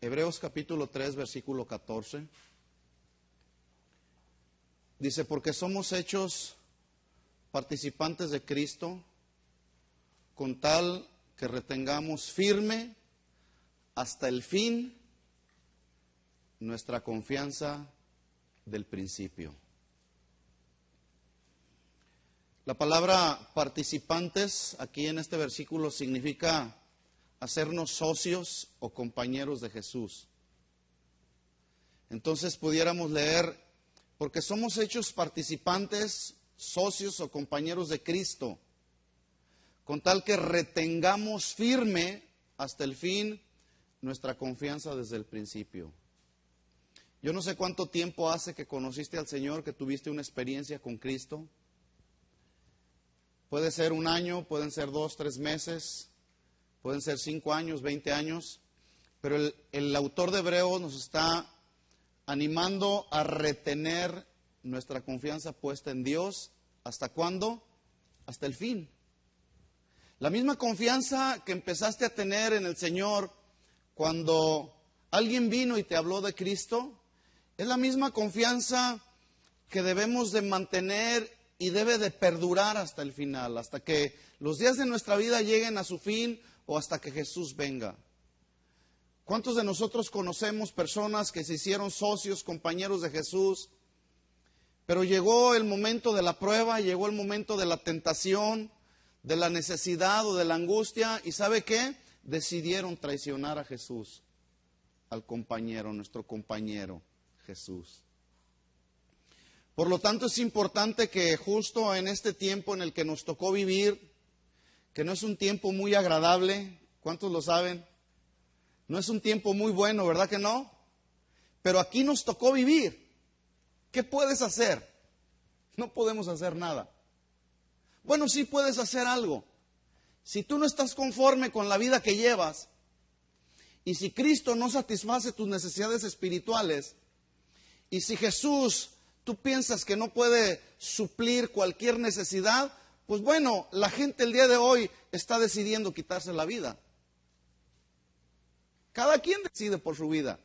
Hebreos capítulo 3, versículo 14. Dice, porque somos hechos participantes de Cristo, con tal que retengamos firme hasta el fin nuestra confianza del principio. La palabra participantes aquí en este versículo significa hacernos socios o compañeros de Jesús. Entonces pudiéramos leer, porque somos hechos participantes, socios o compañeros de Cristo, con tal que retengamos firme hasta el fin nuestra confianza desde el principio. Yo no sé cuánto tiempo hace que conociste al Señor, que tuviste una experiencia con Cristo. Puede ser 1 año, pueden ser 2, 3 meses, pueden ser 5 años, 20 años, pero el autor de Hebreos nos está animando a retener nuestra confianza puesta en Dios. ¿Hasta cuándo? Hasta el fin. La misma confianza que empezaste a tener en el Señor cuando alguien vino y te habló de Cristo, es la misma confianza que debemos de mantener y debe de perdurar hasta el final, hasta que los días de nuestra vida lleguen a su fin o hasta que Jesús venga. ¿Cuántos de nosotros conocemos personas que se hicieron socios, compañeros de Jesús, pero llegó el momento de la prueba, llegó el momento de la tentación, de la necesidad o de la angustia, y ¿sabe qué? Decidieron traicionar a Jesús, al compañero, nuestro compañero Jesús. Por lo tanto, es importante que justo en este tiempo en el que nos tocó vivir, que no es un tiempo muy agradable, ¿cuántos lo saben? No es un tiempo muy bueno, ¿verdad que no? Pero aquí nos tocó vivir. ¿Qué puedes hacer? No podemos hacer nada. Bueno, sí puedes hacer algo. Si tú no estás conforme con la vida que llevas, y si Cristo no satisface tus necesidades espirituales, y si Jesús, tú piensas que no puede suplir cualquier necesidad, pues bueno, la gente el día de hoy está decidiendo quitarse la vida. Cada quien decide por su vida.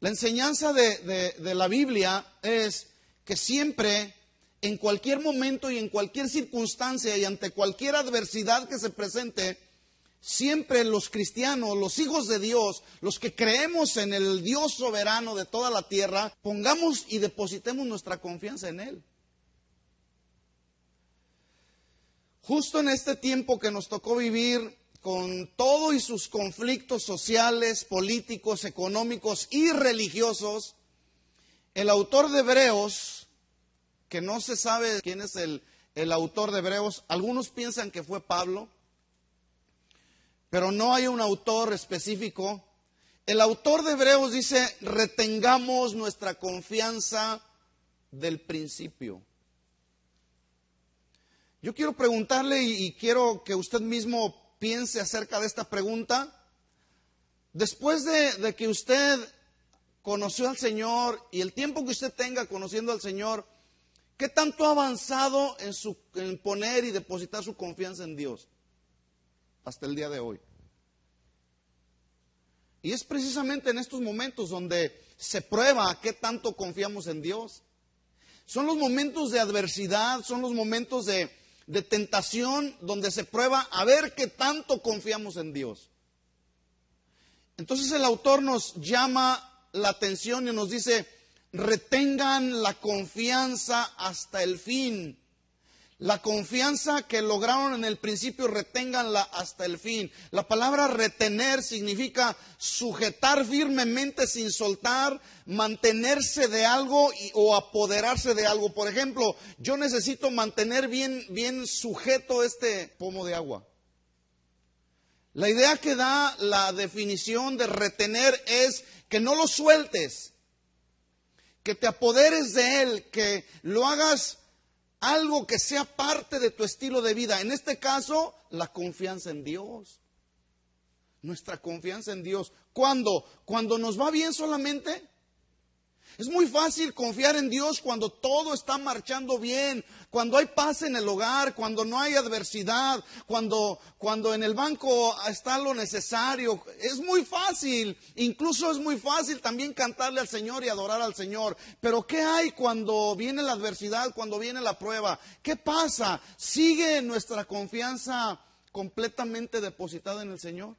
La enseñanza de la Biblia es que siempre, en cualquier momento y en cualquier circunstancia y ante cualquier adversidad que se presente, siempre los cristianos, los hijos de Dios, los que creemos en el Dios soberano de toda la tierra, pongamos y depositemos nuestra confianza en Él. Justo en este tiempo que nos tocó vivir, con todo y sus conflictos sociales, políticos, económicos y religiosos, el autor de Hebreos, que no se sabe quién es el autor de Hebreos, algunos piensan que fue Pablo, pero no hay un autor específico. El autor de Hebreos dice, retengamos nuestra confianza del principio. Yo quiero preguntarle y quiero que usted mismo piense acerca de esta pregunta. Después de que usted conoció al Señor y el tiempo que usted tenga conociendo al Señor, ¿qué tanto ha avanzado en poner y depositar su confianza en Dios hasta el día de hoy? Y es precisamente en estos momentos donde se prueba qué tanto confiamos en Dios. Son los momentos de adversidad, son los momentos de tentación donde se prueba a ver qué tanto confiamos en Dios. Entonces el autor nos llama la atención y nos dice, retengan la confianza hasta el fin. La confianza que lograron en el principio, reténganla hasta el fin. La palabra retener significa sujetar firmemente sin soltar, mantenerse de algo o apoderarse de algo. Por ejemplo, yo necesito mantener bien sujeto este pomo de agua. La idea que da la definición de retener es que no lo sueltes, que te apoderes de él, que lo hagas algo que sea parte de tu estilo de vida. En este caso, la confianza en Dios. Nuestra confianza en Dios. ¿Cuándo? ¿Cuando nos va bien solamente? Es muy fácil confiar en Dios cuando todo está marchando bien, cuando hay paz en el hogar, cuando no hay adversidad, cuando en el banco está lo necesario. Es muy fácil, incluso es muy fácil también cantarle al Señor y adorar al Señor. Pero ¿qué hay cuando viene la adversidad, cuando viene la prueba? ¿Qué pasa? ¿Sigue nuestra confianza completamente depositada en el Señor?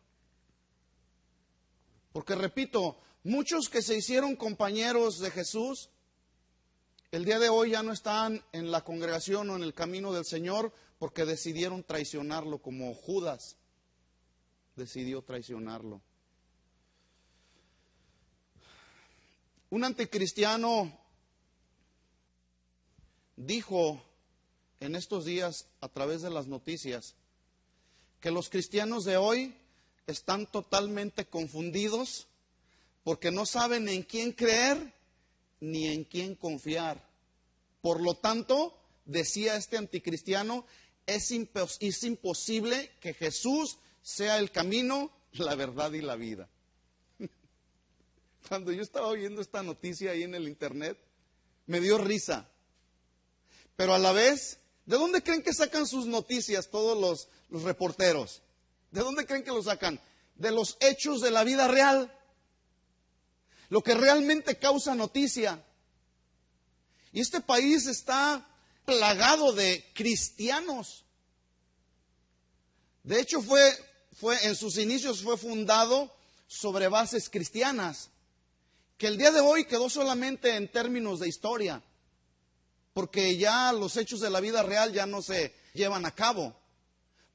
Porque repito, muchos que se hicieron compañeros de Jesús, el día de hoy ya no están en la congregación o en el camino del Señor porque decidieron traicionarlo, como Judas decidió traicionarlo. Un anticristiano dijo en estos días a través de las noticias que los cristianos de hoy están totalmente confundidos porque no saben en quién creer ni en quién confiar. Por lo tanto, decía este anticristiano, es imposible que Jesús sea el camino, la verdad y la vida. Cuando yo estaba oyendo esta noticia ahí en el internet, me dio risa. Pero a la vez, ¿de dónde creen que sacan sus noticias todos los reporteros? ¿De dónde creen que lo sacan? De los hechos de la vida real. Lo que realmente causa noticia. Y este país está plagado de cristianos. De hecho, en sus inicios fue fundado sobre bases cristianas, que el día de hoy quedó solamente en términos de historia, porque ya los hechos de la vida real ya no se llevan a cabo.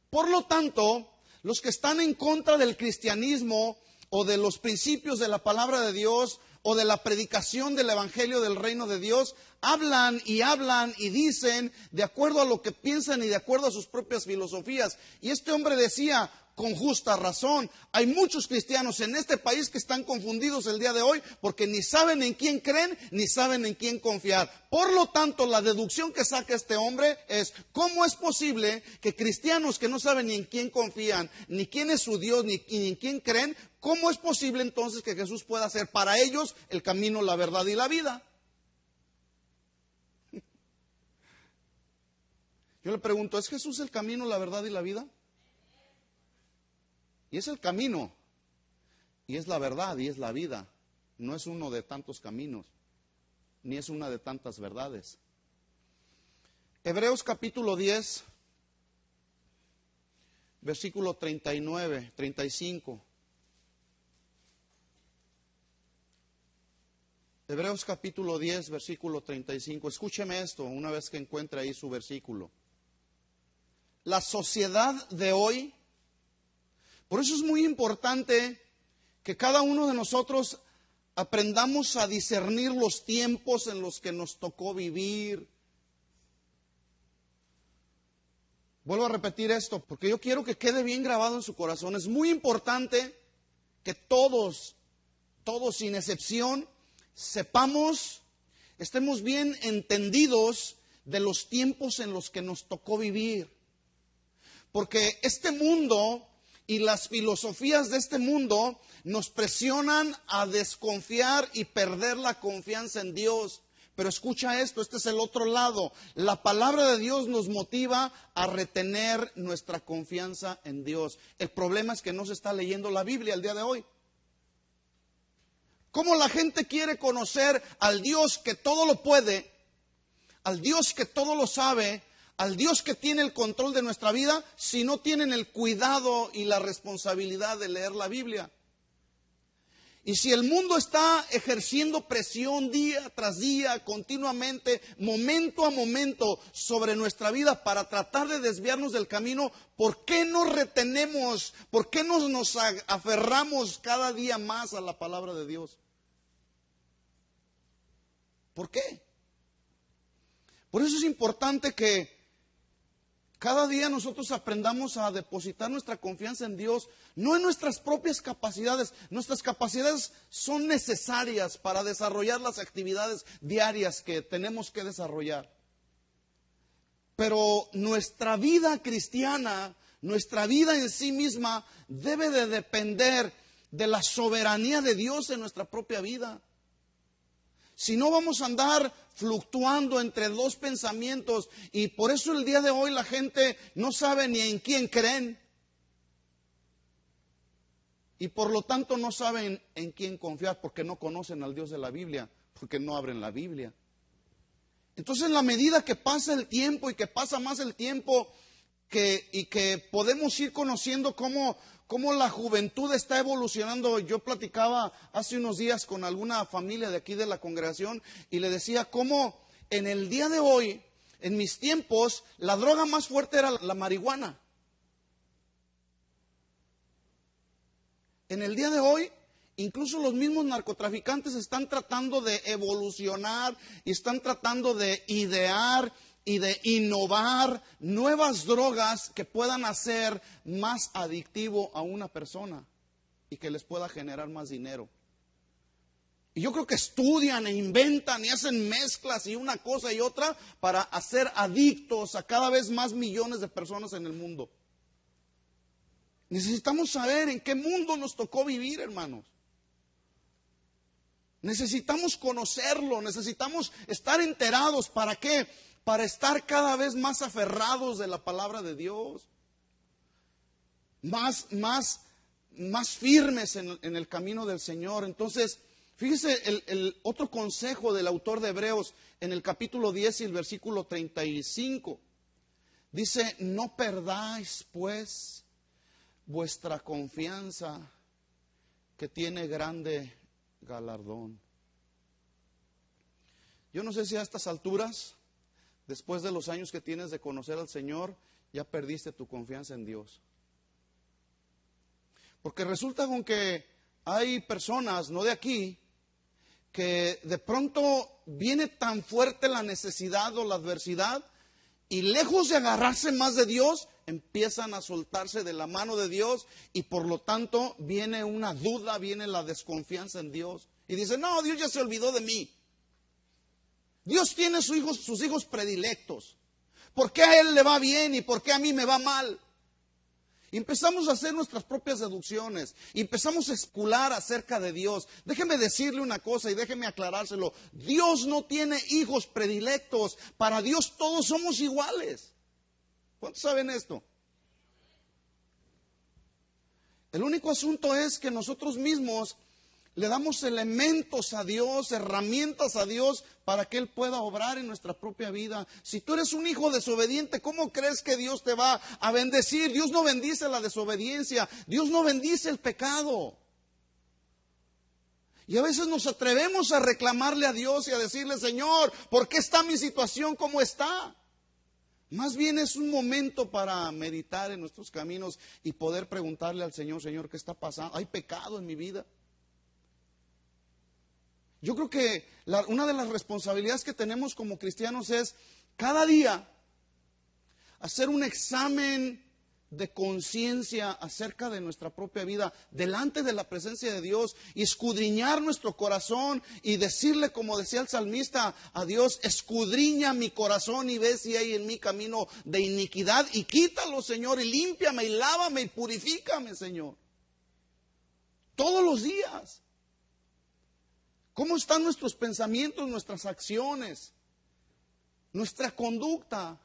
Por lo tanto, los que están en contra del cristianismo o de los principios de la palabra de Dios o de la predicación del evangelio del reino de Dios, hablan y dicen de acuerdo a lo que piensan y de acuerdo a sus propias filosofías. Y este hombre decía, con justa razón, hay muchos cristianos en este país que están confundidos el día de hoy porque ni saben en quién creen ni saben en quién confiar. Por lo tanto, la deducción que saca este hombre es, ¿cómo es posible que cristianos que no saben ni en quién confían, ni quién es su Dios, ni en quién creen, cómo es posible entonces que Jesús pueda ser para ellos el camino, la verdad y la vida? Yo le pregunto, ¿es Jesús el camino, la verdad y la vida? Y es el camino, y es la verdad, y es la vida. No es uno de tantos caminos, ni es una de tantas verdades. Hebreos capítulo 10, versículo 39, 35. Hebreos capítulo 10, versículo 35. Escúcheme esto una vez que encuentre ahí su versículo. La sociedad de hoy, por eso es muy importante que cada uno de nosotros aprendamos a discernir los tiempos en los que nos tocó vivir. Vuelvo a repetir esto, porque yo quiero que quede bien grabado en su corazón. Es muy importante que todos sin excepción, sepamos, estemos bien entendidos de los tiempos en los que nos tocó vivir. Porque este mundo y las filosofías de este mundo nos presionan a desconfiar y perder la confianza en Dios. Pero escucha esto, este es el otro lado. La palabra de Dios nos motiva a retener nuestra confianza en Dios. El problema es que no se está leyendo la Biblia el día de hoy. ¿Cómo la gente quiere conocer al Dios que todo lo puede, al Dios que todo lo sabe, al Dios que tiene el control de nuestra vida, si no tienen el cuidado y la responsabilidad de leer la Biblia? Y si el mundo está ejerciendo presión día tras día, continuamente, momento a momento, sobre nuestra vida para tratar de desviarnos del camino, ¿por qué nos retenemos? ¿Por qué nos aferramos cada día más a la palabra de Dios? ¿Por qué? Por eso es importante que cada día nosotros aprendamos a depositar nuestra confianza en Dios, no en nuestras propias capacidades. Nuestras capacidades son necesarias para desarrollar las actividades diarias que tenemos que desarrollar. Pero nuestra vida cristiana, nuestra vida en sí misma, debe de depender de la soberanía de Dios en nuestra propia vida. Si no, vamos a andar fluctuando entre dos pensamientos. Y por eso el día de hoy la gente no sabe ni en quién creen. Y por lo tanto no saben en quién confiar, porque no conocen al Dios de la Biblia, porque no abren la Biblia. Entonces, en la medida que pasa el tiempo y que pasa más el tiempo, y que podemos ir conociendo cómo la juventud está evolucionando. Yo platicaba hace unos días con alguna familia de aquí de la congregación y le decía cómo en el día de hoy, en mis tiempos, la droga más fuerte era la marihuana. En el día de hoy, incluso los mismos narcotraficantes están tratando de evolucionar y están tratando de idear y de innovar nuevas drogas que puedan hacer más adictivo a una persona y que les pueda generar más dinero. Y yo creo que estudian e inventan y hacen mezclas y una cosa y otra para hacer adictos a cada vez más millones de personas en el mundo. Necesitamos saber en qué mundo nos tocó vivir, hermanos. Necesitamos conocerlo, necesitamos estar enterados. ¿Para qué? Para estar cada vez más aferrados de la palabra de Dios, más firmes en el camino del Señor. Entonces, fíjese el otro consejo del autor de Hebreos en el capítulo 10 y el versículo 35. Dice, no perdáis pues vuestra confianza, que tiene grande galardón. Yo no sé si a estas alturas, después de los años que tienes de conocer al Señor, ya perdiste tu confianza en Dios. Porque resulta con que hay personas, no de aquí, que de pronto viene tan fuerte la necesidad o la adversidad, y lejos de agarrarse más de Dios, empiezan a soltarse de la mano de Dios, y por lo tanto viene una duda, viene la desconfianza en Dios. Y dice, no, Dios ya se olvidó de mí. Dios tiene sus hijos predilectos. ¿Por qué a Él le va bien y por qué a mí me va mal? Y empezamos a hacer nuestras propias deducciones y empezamos a especular acerca de Dios. Déjeme decirle una cosa y déjeme aclarárselo. Dios no tiene hijos predilectos. Para Dios todos somos iguales. ¿Cuántos saben esto? El único asunto es que nosotros mismos le damos elementos a Dios, herramientas a Dios para que Él pueda obrar en nuestra propia vida. Si tú eres un hijo desobediente, ¿cómo crees que Dios te va a bendecir? Dios no bendice la desobediencia, Dios no bendice el pecado. Y a veces nos atrevemos a reclamarle a Dios y a decirle, Señor, ¿por qué está mi situación como está? Más bien es un momento para meditar en nuestros caminos y poder preguntarle al Señor, Señor, ¿qué está pasando? ¿Hay pecado en mi vida? Yo creo que una de las responsabilidades que tenemos como cristianos es cada día hacer un examen de conciencia acerca de nuestra propia vida delante de la presencia de Dios y escudriñar nuestro corazón y decirle, como decía el salmista, a Dios, escudriña mi corazón y ve si hay en mi camino de iniquidad y quítalo, Señor, y límpiame y lávame y purifícame, Señor. Todos los días. ¿Cómo están nuestros pensamientos, nuestras acciones, nuestra conducta?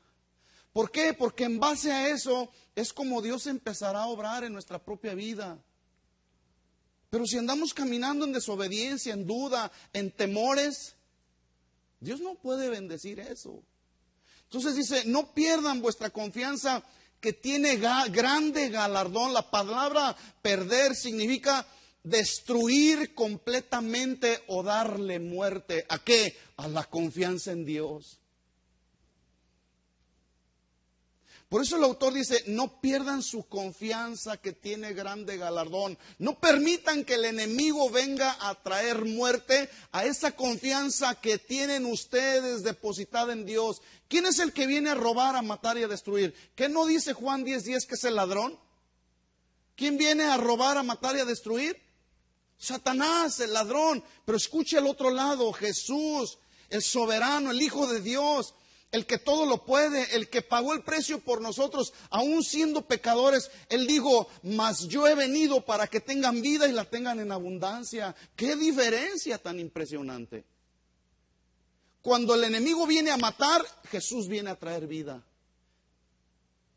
¿Por qué? Porque en base a eso es como Dios empezará a obrar en nuestra propia vida. Pero si andamos caminando en desobediencia, en duda, en temores, Dios no puede bendecir eso. Entonces dice, no pierdan vuestra confianza que tiene grande galardón. La palabra perder significa destruir completamente o darle muerte. ¿A qué? A la confianza en Dios. Por eso el autor dice, no pierdan su confianza que tiene grande galardón. No permitan que el enemigo venga a traer muerte a esa confianza que tienen ustedes depositada en Dios. ¿Quién es el que viene a robar, a matar y a destruir? ¿Qué no dice Juan 10:10 que es el ladrón? ¿Quién viene a robar, a matar y a destruir? Satanás, el ladrón. Pero escuche al otro lado, Jesús, el soberano, el Hijo de Dios, el que todo lo puede, el que pagó el precio por nosotros, aún siendo pecadores. Él dijo, mas yo he venido para que tengan vida y la tengan en abundancia. ¡Qué diferencia tan impresionante! Cuando el enemigo viene a matar, Jesús viene a traer vida.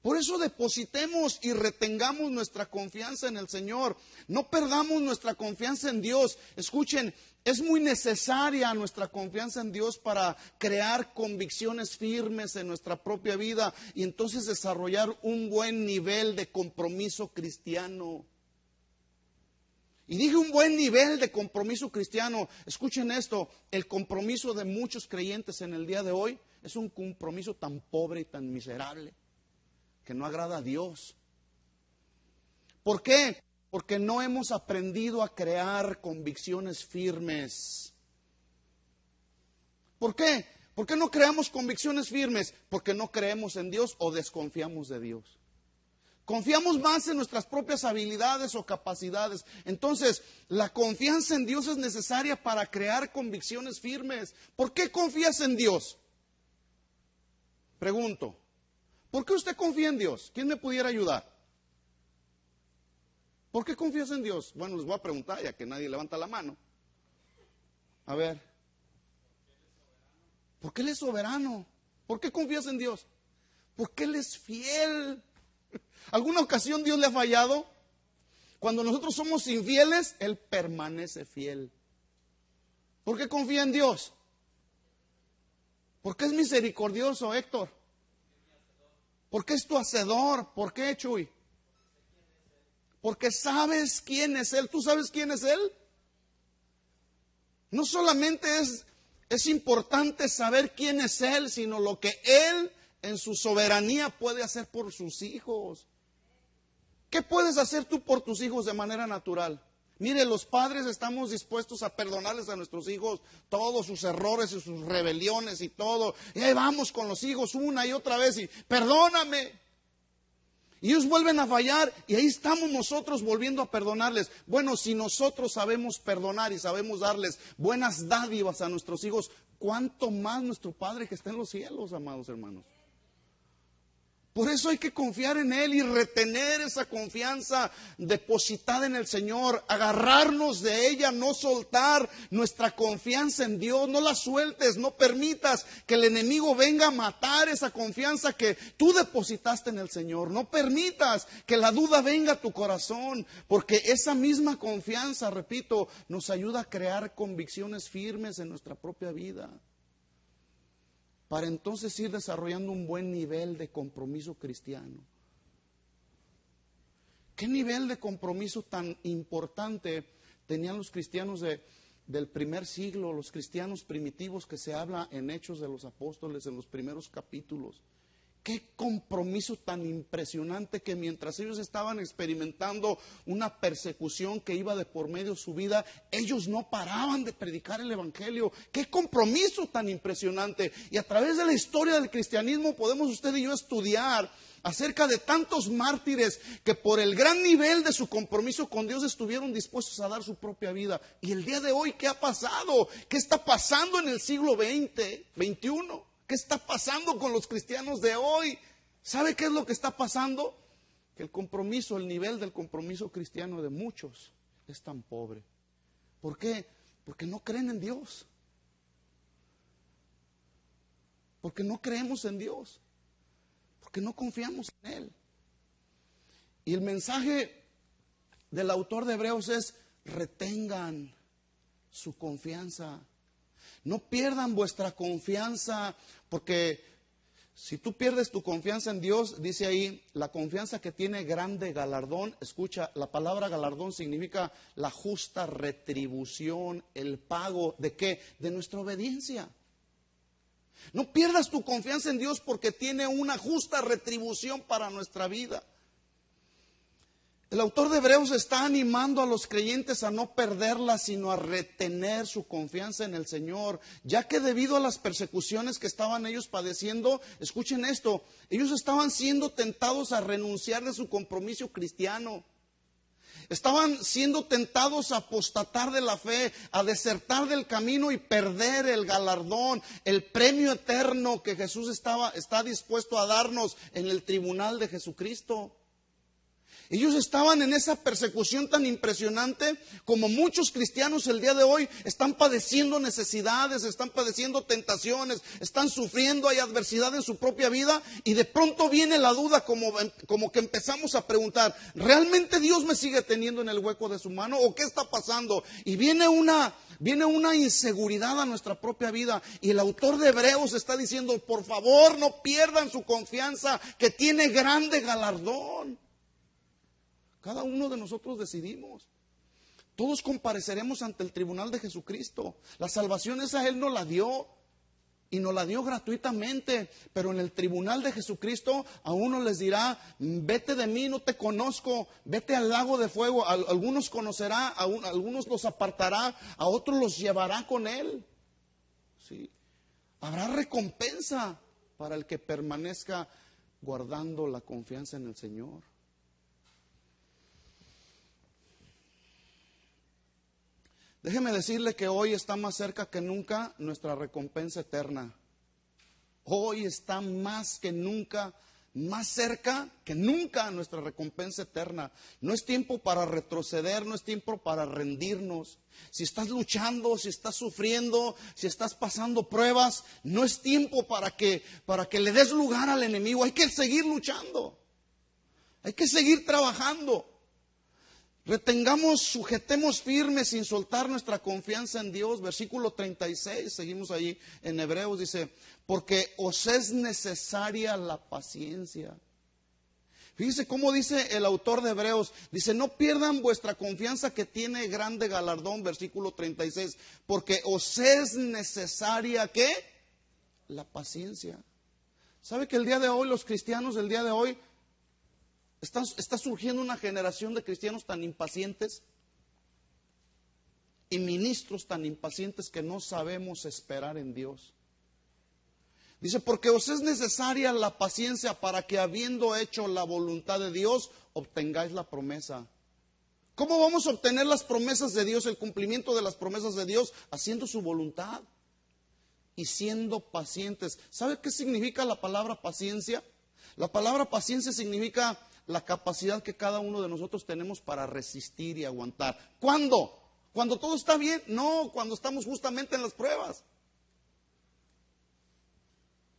Por eso depositemos y retengamos nuestra confianza en el Señor. No perdamos nuestra confianza en Dios. Escuchen, es muy necesaria nuestra confianza en Dios para crear convicciones firmes en nuestra propia vida y entonces desarrollar un buen nivel de compromiso cristiano. Y dije un buen nivel de compromiso cristiano. Escuchen esto, el compromiso de muchos creyentes en el día de hoy es un compromiso tan pobre y tan miserable que no agrada a Dios. ¿Por qué? Porque no hemos aprendido a crear convicciones firmes. ¿Por qué? ¿Por qué no creamos convicciones firmes? Porque no creemos en Dios o desconfiamos de Dios. Confiamos más en nuestras propias habilidades o capacidades. Entonces, la confianza en Dios es necesaria para crear convicciones firmes. ¿Por qué confías en Dios? Pregunto. ¿Por qué usted confía en Dios? ¿Quién me pudiera ayudar? ¿Por qué confías en Dios? Bueno, les voy a preguntar ya que nadie levanta la mano. A ver. ¿Por qué Él es soberano? ¿Por qué confías en Dios? Porque Él es fiel. ¿Alguna ocasión Dios le ha fallado? Cuando nosotros somos infieles, Él permanece fiel. ¿Por qué confía en Dios? Porque es misericordioso, Héctor. Porque es tu hacedor. ¿Por qué, Chuy? Porque sabes quién es Él. ¿Tú sabes quién es Él? No solamente es importante saber quién es Él, sino lo que Él en su soberanía puede hacer por sus hijos. ¿Qué puedes hacer tú por tus hijos de manera natural? Mire, los padres estamos dispuestos a perdonarles a nuestros hijos todos sus errores y sus rebeliones y todo. Y ahí vamos con los hijos una y otra vez y perdóname. Y ellos vuelven a fallar y ahí estamos nosotros volviendo a perdonarles. Bueno, si nosotros sabemos perdonar y sabemos darles buenas dádivas a nuestros hijos, ¿cuánto más nuestro Padre que está en los cielos, amados hermanos? Por eso hay que confiar en Él y retener esa confianza depositada en el Señor, agarrarnos de ella, no soltar nuestra confianza en Dios, no la sueltes, no permitas que el enemigo venga a matar esa confianza que tú depositaste en el Señor, no permitas que la duda venga a tu corazón, porque esa misma confianza, repito, nos ayuda a crear convicciones firmes en nuestra propia vida, para entonces ir desarrollando un buen nivel de compromiso cristiano. ¿Qué nivel de compromiso tan importante tenían los cristianos del primer siglo, los cristianos primitivos que se habla en Hechos de los Apóstoles, en los primeros capítulos? Qué compromiso tan impresionante que mientras ellos estaban experimentando una persecución que iba de por medio de su vida, ellos no paraban de predicar el Evangelio. Qué compromiso tan impresionante. Y a través de la historia del cristianismo podemos usted y yo estudiar acerca de tantos mártires que por el gran nivel de su compromiso con Dios estuvieron dispuestos a dar su propia vida. Y el día de hoy, ¿qué ha pasado? ¿Qué está pasando en el siglo XX, XXI? ¿Qué está pasando con los cristianos de hoy? ¿Sabe qué es lo que está pasando? Que el compromiso, el nivel del compromiso cristiano de muchos es tan pobre. ¿Por qué? Porque no creen en Dios. Porque no creemos en Dios. Porque no confiamos en Él. Y el mensaje del autor de Hebreos es: retengan su confianza. No pierdan vuestra confianza, porque si tú pierdes tu confianza en Dios, dice ahí, la confianza que tiene grande galardón. Escucha, la palabra galardón significa la justa retribución, el pago, ¿de qué? De nuestra obediencia. No pierdas tu confianza en Dios porque tiene una justa retribución para nuestra vida. El autor de Hebreos está animando a los creyentes a no perderla, sino a retener su confianza en el Señor, ya que debido a las persecuciones que estaban ellos padeciendo, escuchen esto, ellos estaban siendo tentados a renunciar de su compromiso cristiano. Estaban siendo tentados a apostatar de la fe, a desertar del camino y perder el galardón, el premio eterno que Jesús está dispuesto a darnos en el tribunal de Jesucristo. Ellos estaban en esa persecución tan impresionante como muchos cristianos el día de hoy están padeciendo necesidades, están padeciendo tentaciones, están sufriendo, hay adversidad en su propia vida y de pronto viene la duda como que empezamos a preguntar, ¿realmente Dios me sigue teniendo en el hueco de su mano o qué está pasando? Y viene una inseguridad a nuestra propia vida y el autor de Hebreos está diciendo, por favor no pierdan su confianza que tiene grande galardón. Cada uno de nosotros decidimos. Todos compareceremos ante el tribunal de Jesucristo. La salvación esa Él nos la dio y nos la dio gratuitamente. Pero en el tribunal de Jesucristo a uno les dirá, vete de mí, no te conozco, vete al lago de fuego. A algunos conocerá, a algunos los apartará, a otros los llevará con Él. ¿Sí? Habrá recompensa para el que permanezca guardando la confianza en el Señor. Déjeme decirle que hoy está más cerca que nunca nuestra recompensa eterna. Hoy está más que nunca, más cerca que nunca nuestra recompensa eterna. No es tiempo para retroceder, no es tiempo para rendirnos. Si estás luchando, si estás sufriendo, si estás pasando pruebas, no es tiempo para que le des lugar al enemigo. Hay que seguir luchando, hay que seguir trabajando. Retengamos, sujetemos firmes sin soltar nuestra confianza en Dios. Versículo 36, seguimos ahí en Hebreos, dice, porque os es necesaria la paciencia. Fíjese cómo dice el autor de Hebreos, dice, no pierdan vuestra confianza que tiene grande galardón, versículo 36, porque os es necesaria, ¿qué? La paciencia. ¿Sabe que el día de hoy, los cristianos del día de hoy, está surgiendo una generación de cristianos tan impacientes y ministros tan impacientes que no sabemos esperar en Dios? Dice, porque os es necesaria la paciencia para que habiendo hecho la voluntad de Dios, obtengáis la promesa. ¿Cómo vamos a obtener las promesas de Dios, el cumplimiento de las promesas de Dios? Haciendo su voluntad y siendo pacientes. ¿Sabe qué significa la palabra paciencia? La palabra paciencia significa la capacidad que cada uno de nosotros tenemos para resistir y aguantar. ¿Cuándo? ¿Cuando todo está bien? No, cuando estamos justamente en las pruebas.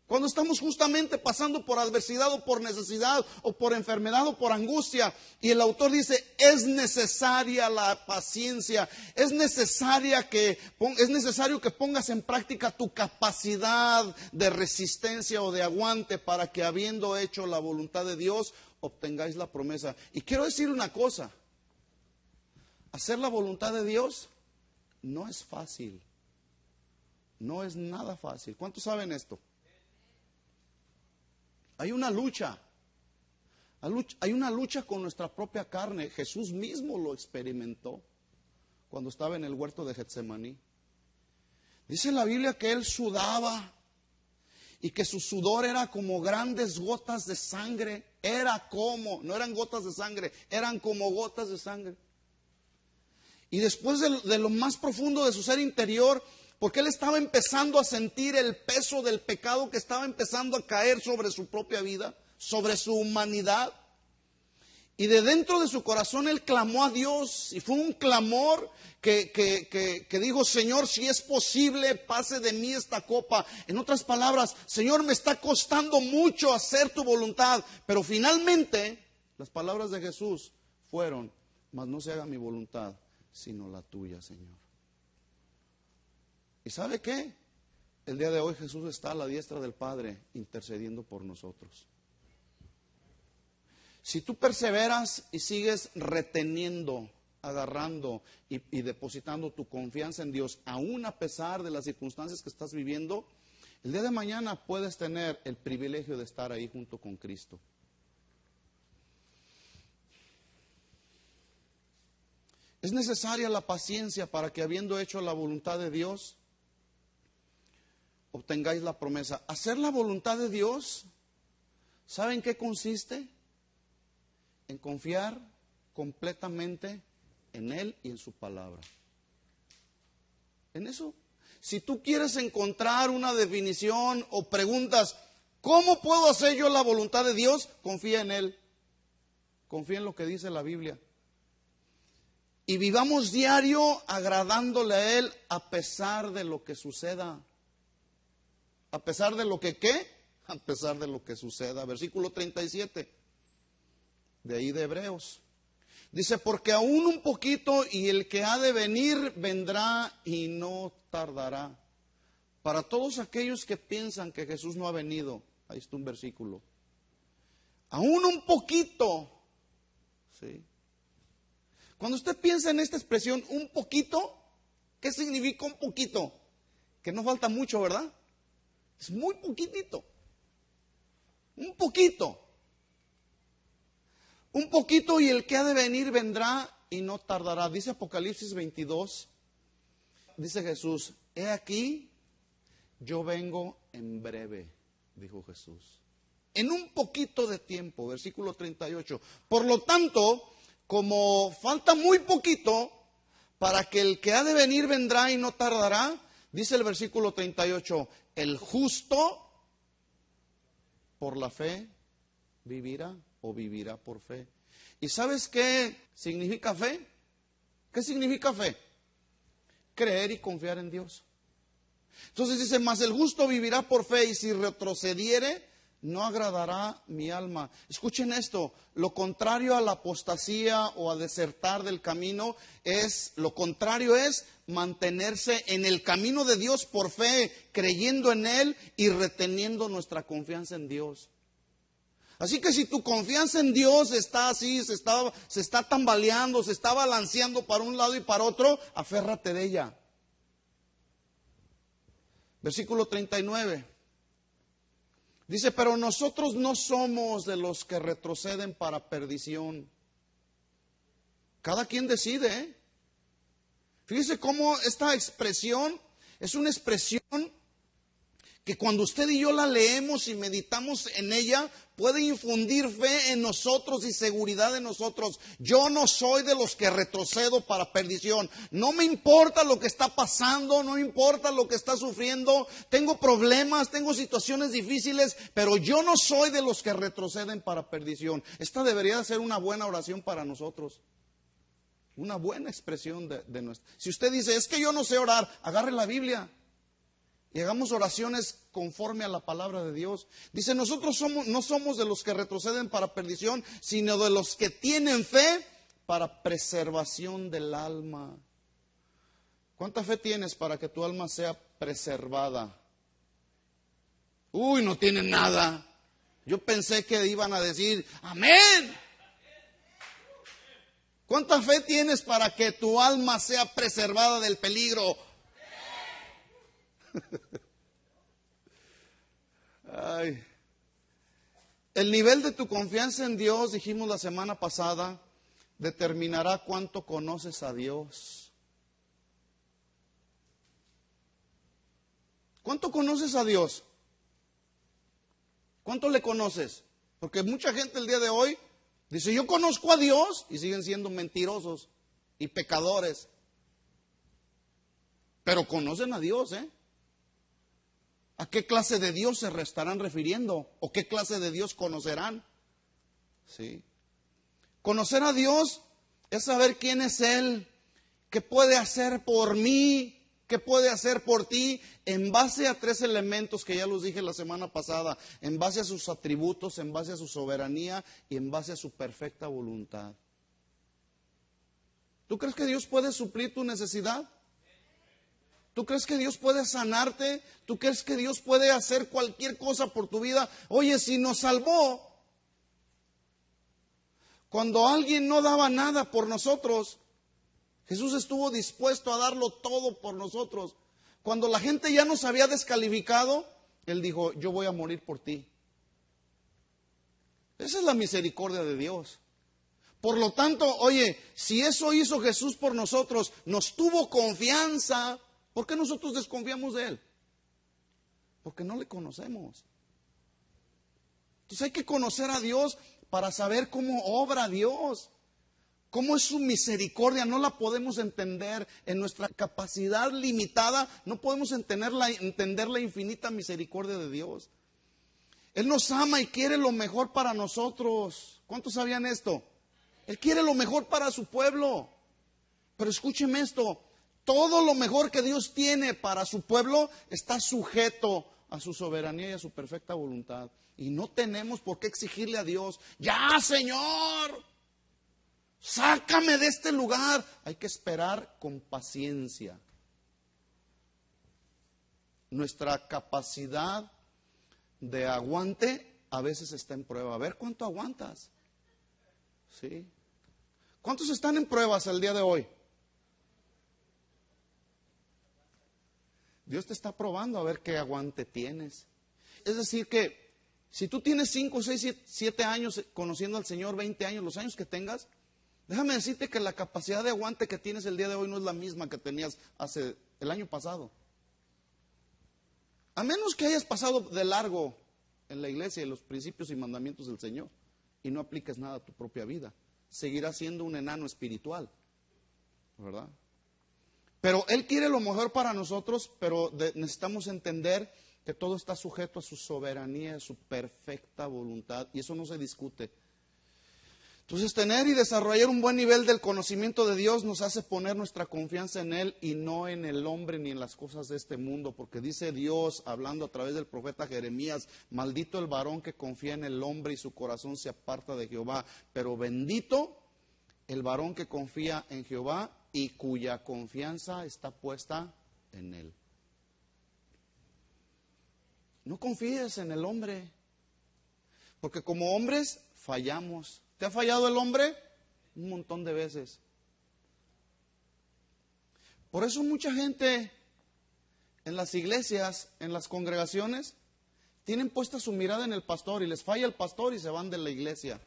Cuando estamos justamente pasando por adversidad o por necesidad o por enfermedad o por angustia. Y el autor dice, es necesaria la paciencia. Es necesario que pongas en práctica tu capacidad de resistencia o de aguante para que habiendo hecho la voluntad de Dios, obtengáis la promesa. Y quiero decir una cosa, hacer la voluntad de Dios no es fácil, no es nada fácil. ¿Cuántos saben esto? Hay una lucha con nuestra propia carne. Jesús mismo lo experimentó cuando estaba en el huerto de Getsemaní. Dice la Biblia que él sudaba y que su sudor era como grandes gotas de sangre. No eran gotas de sangre, eran como gotas de sangre. Y después de lo más profundo de su ser interior, porque él estaba empezando a sentir el peso del pecado que estaba empezando a caer sobre su propia vida, sobre su humanidad. Y de dentro de su corazón él clamó a Dios y fue un clamor que dijo, Señor, si es posible, pase de mí esta copa. En otras palabras, Señor, me está costando mucho hacer tu voluntad. Pero finalmente, las palabras de Jesús fueron, mas no se haga mi voluntad, sino la tuya, Señor. ¿Y sabe qué? El día de hoy Jesús está a la diestra del Padre intercediendo por nosotros. Si tú perseveras y sigues reteniendo, agarrando y depositando tu confianza en Dios, aún a pesar de las circunstancias que estás viviendo, el día de mañana puedes tener el privilegio de estar ahí junto con Cristo. Es necesaria la paciencia para que habiendo hecho la voluntad de Dios, obtengáis la promesa. Hacer la voluntad de Dios, ¿saben qué consiste? En confiar completamente en Él y en su palabra. En eso. Si tú quieres encontrar una definición o preguntas, ¿cómo puedo hacer yo la voluntad de Dios? Confía en Él. Confía en lo que dice la Biblia. Y vivamos diario agradándole a Él a pesar de lo que suceda. ¿A pesar de lo que qué? A pesar de lo que suceda. Versículo 37, de ahí de Hebreos. Dice, porque aún un poquito y el que ha de venir vendrá y no tardará. Para todos aquellos que piensan que Jesús no ha venido, ahí está un versículo. Aún un poquito, ¿sí? Cuando usted piensa en esta expresión, un poquito, ¿qué significa un poquito? Que no falta mucho, ¿verdad? Es muy poquitito. Un poquito. Un poquito y el que ha de venir vendrá y no tardará. Dice Apocalipsis 22, dice Jesús, he aquí, yo vengo en breve, dijo Jesús. En un poquito de tiempo, versículo 38. Por lo tanto, como falta muy poquito para que el que ha de venir vendrá y no tardará, dice el versículo 38, el justo por la fe vivirá o vivirá por fe. ¿Y sabes qué significa fe? ¿Qué significa fe? Creer y confiar en Dios. Entonces dice, mas el justo vivirá por fe y si retrocediere, no agradará mi alma. Escuchen esto, lo contrario a la apostasía o a desertar del camino lo contrario es mantenerse en el camino de Dios por fe, creyendo en Él y reteniendo nuestra confianza en Dios. Así que si tu confianza en Dios está así, se está tambaleando, se está balanceando para un lado y para otro, aférrate de ella. Versículo 39. Dice, pero nosotros no somos de los que retroceden para perdición. Cada quien decide, ¿eh? Fíjese cómo esta expresión es una expresión que cuando usted y yo la leemos y meditamos en ella, puede infundir fe en nosotros y seguridad en nosotros. Yo no soy de los que retrocedo para perdición. No me importa lo que está pasando, no me importa lo que está sufriendo. Tengo problemas, tengo situaciones difíciles, pero yo no soy de los que retroceden para perdición. Esta debería ser una buena oración para nosotros. Una buena expresión de nuestra. Si usted dice, es que yo no sé orar, agarre la Biblia. Y hagamos oraciones conforme a la palabra de Dios. Dice, nosotros no somos de los que retroceden para perdición, sino de los que tienen fe para preservación del alma. ¿Cuánta fe tienes para que tu alma sea preservada? Uy, no tienen nada. Yo pensé que iban a decir, amén. ¿Cuánta fe tienes para que tu alma sea preservada del peligro? Ay. El nivel de tu confianza en Dios, dijimos la semana pasada, determinará cuánto conoces a Dios. ¿Cuánto conoces a Dios? ¿Cuánto le conoces? Porque mucha gente el día de hoy dice, yo conozco a Dios, y siguen siendo mentirosos y pecadores. Pero conocen a Dios, ¿eh? ¿A qué clase de Dios se estarán refiriendo? ¿O qué clase de Dios conocerán? ¿Sí? Conocer a Dios es saber quién es Él, qué puede hacer por mí, qué puede hacer por ti, en base a 3 elementos que ya los dije la semana pasada, en base a sus atributos, en base a su soberanía y en base a su perfecta voluntad. ¿Tú crees que Dios puede suplir tu necesidad? ¿Tú crees que Dios puede sanarte? ¿Tú crees que Dios puede hacer cualquier cosa por tu vida? Oye, si nos salvó, cuando alguien no daba nada por nosotros, Jesús estuvo dispuesto a darlo todo por nosotros. Cuando la gente ya nos había descalificado, Él dijo, yo voy a morir por ti. Esa es la misericordia de Dios. Por lo tanto, oye, si eso hizo Jesús por nosotros, nos tuvo confianza. ¿Por qué nosotros desconfiamos de Él? Porque no le conocemos. Entonces hay que conocer a Dios para saber cómo obra Dios, cómo es su misericordia. No la podemos entender en nuestra capacidad limitada, no podemos entender la infinita misericordia de Dios. Él nos ama y quiere lo mejor para nosotros. ¿Cuántos sabían esto? Él quiere lo mejor para su pueblo. Pero escúcheme esto, todo lo mejor que Dios tiene para su pueblo está sujeto a su soberanía y a su perfecta voluntad. Y no tenemos por qué exigirle a Dios, ya Señor, sácame de este lugar. Hay que esperar con paciencia. Nuestra capacidad de aguante a veces está en prueba. A ver cuánto aguantas. ¿Sí? ¿Cuántos están en pruebas el día de hoy? Dios te está probando a ver qué aguante tienes. Es decir que si tú tienes 5, 6, 7 años conociendo al Señor, 20 años, los años que tengas, déjame decirte que la capacidad de aguante que tienes el día de hoy no es la misma que tenías hace el año pasado. A menos que hayas pasado de largo en la iglesia y los principios y mandamientos del Señor y no apliques nada a tu propia vida, seguirás siendo un enano espiritual, ¿verdad? Pero Él quiere lo mejor para nosotros, pero necesitamos entender que todo está sujeto a su soberanía, a su perfecta voluntad, y eso no se discute. Entonces, tener y desarrollar un buen nivel del conocimiento de Dios nos hace poner nuestra confianza en Él y no en el hombre ni en las cosas de este mundo, porque dice Dios, hablando a través del profeta Jeremías, maldito el varón que confía en el hombre y su corazón se aparta de Jehová, pero bendito el varón que confía en Jehová y cuya confianza está puesta en Él. No confíes en el hombre, porque como hombres fallamos. ¿Te ha fallado el hombre? Un montón de veces. Por eso mucha gente en las iglesias, en las congregaciones, tienen puesta su mirada en el pastor y les falla el pastor y se van de la iglesia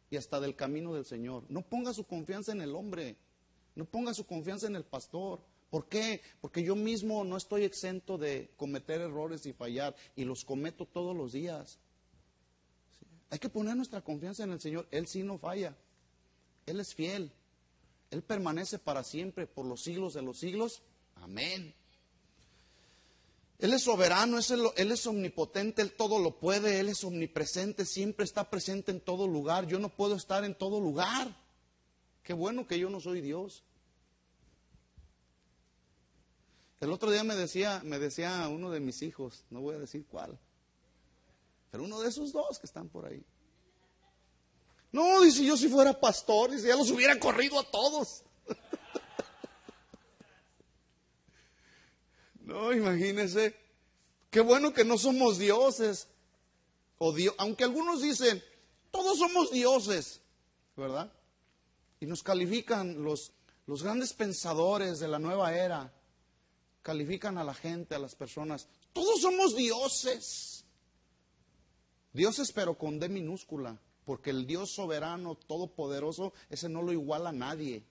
y hasta del camino del Señor. No ponga su confianza en el hombre, no ponga su confianza en el pastor. ¿Por qué? Porque yo mismo no estoy exento de cometer errores y fallar, y los cometo todos los días. ¿Sí? Hay que poner nuestra confianza en el Señor. Él sí no falla, Él es fiel, Él permanece para siempre, por los siglos de los siglos. Amén. Él es soberano, Él es omnipotente, Él todo lo puede, Él es omnipresente, siempre está presente en todo lugar. Yo no puedo estar en todo lugar. Qué bueno que yo no soy Dios. El otro día me decía uno de mis hijos, no voy a decir cuál, pero uno de esos dos que están por ahí. No, dice, yo si fuera pastor, dice, ya los hubiera corrido a todos. No, imagínense, qué bueno que no somos dioses, aunque algunos dicen, todos somos dioses, ¿verdad? Y nos califican los grandes pensadores de la nueva era, califican a la gente, a las personas, todos somos dioses. Dioses pero con D minúscula, porque el Dios soberano, todopoderoso, ese no lo iguala a nadie.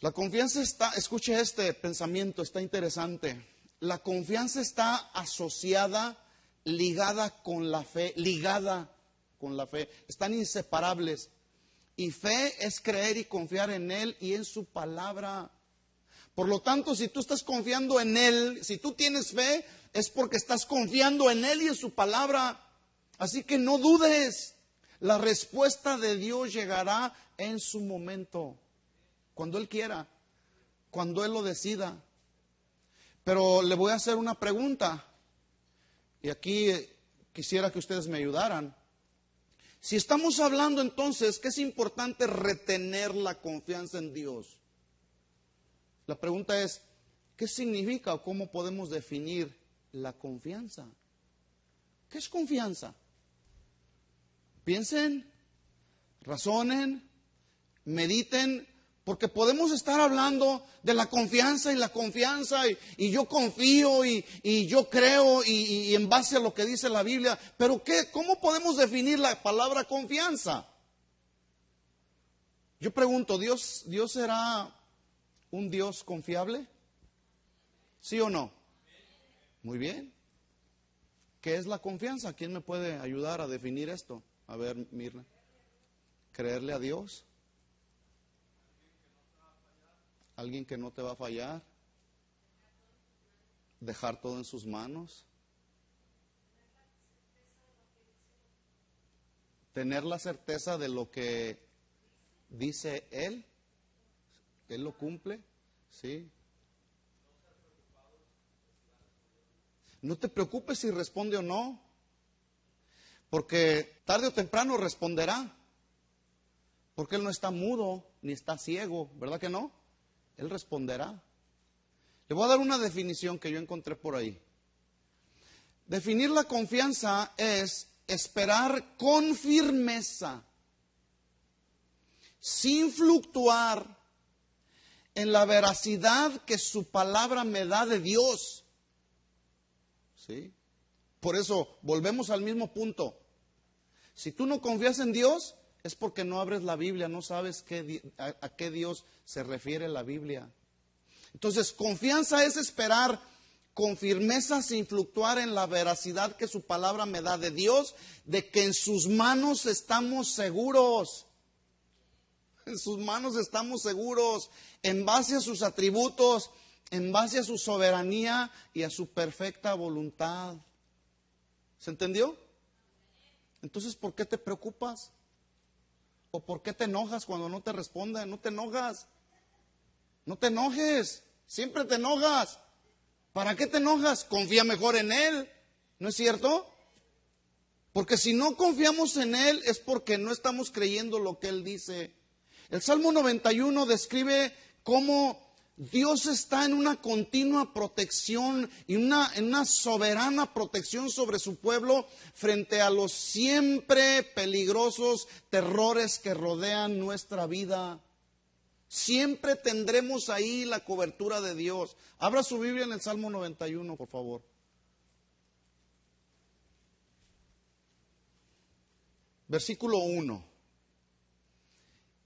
La confianza está, escuche este pensamiento, está interesante. La confianza está asociada, ligada con la fe, están inseparables. Y fe es creer y confiar en Él y en su palabra. Por lo tanto, si tú estás confiando en Él, si tú tienes fe, es porque estás confiando en Él y en su palabra. Así que no dudes, la respuesta de Dios llegará en su momento, cuando Él quiera, cuando Él lo decida. Pero le voy a hacer una pregunta, y aquí quisiera que ustedes me ayudaran. Si estamos hablando entonces que es importante retener la confianza en Dios, la pregunta es, ¿qué significa o cómo podemos definir la confianza? ¿Qué es confianza? Piensen, razonen, mediten, porque podemos estar hablando de la confianza y yo confío y yo creo y en base a lo que dice la Biblia, pero ¿cómo podemos definir la palabra confianza? Yo pregunto, ¿Dios será un Dios confiable? ¿Sí o no? Muy bien. ¿Qué es la confianza? ¿Quién me puede ayudar a definir esto? A ver, Mirna. Creerle a Dios. Alguien que no te va a fallar. Dejar todo en sus manos. tener la certeza de lo que dice Él. Él lo cumple, ¿sí? No te preocupes si responde o no, porque tarde o temprano responderá, porque Él no está mudo ni está ciego, ¿verdad que no? Él responderá. Le voy a dar una definición que yo encontré por ahí. Definir la confianza es esperar con firmeza, sin fluctuar, en la veracidad que su palabra me da de Dios. ¿Sí? Por eso volvemos al mismo punto. Si tú no confías en Dios, es porque no abres la Biblia, no sabes a qué Dios se refiere la Biblia. Entonces, confianza es esperar con firmeza sin fluctuar en la veracidad que su palabra me da de Dios, de que en sus manos estamos seguros. En sus manos estamos seguros, en base a sus atributos, en base a su soberanía y a su perfecta voluntad. ¿Se entendió? Entonces, ¿por qué te preocupas? ¿O por qué te enojas cuando no te responden? No te enojas. No te enojes. Siempre te enojas. ¿Para qué te enojas? Confía mejor en Él. ¿No es cierto? Porque si no confiamos en Él es porque no estamos creyendo lo que Él dice. El Salmo 91 describe cómo Dios está en una continua protección y en una soberana protección sobre su pueblo frente a los siempre peligrosos terrores que rodean nuestra vida. Siempre tendremos ahí la cobertura de Dios. Abra su Biblia en el Salmo 91, por favor. Versículo 1.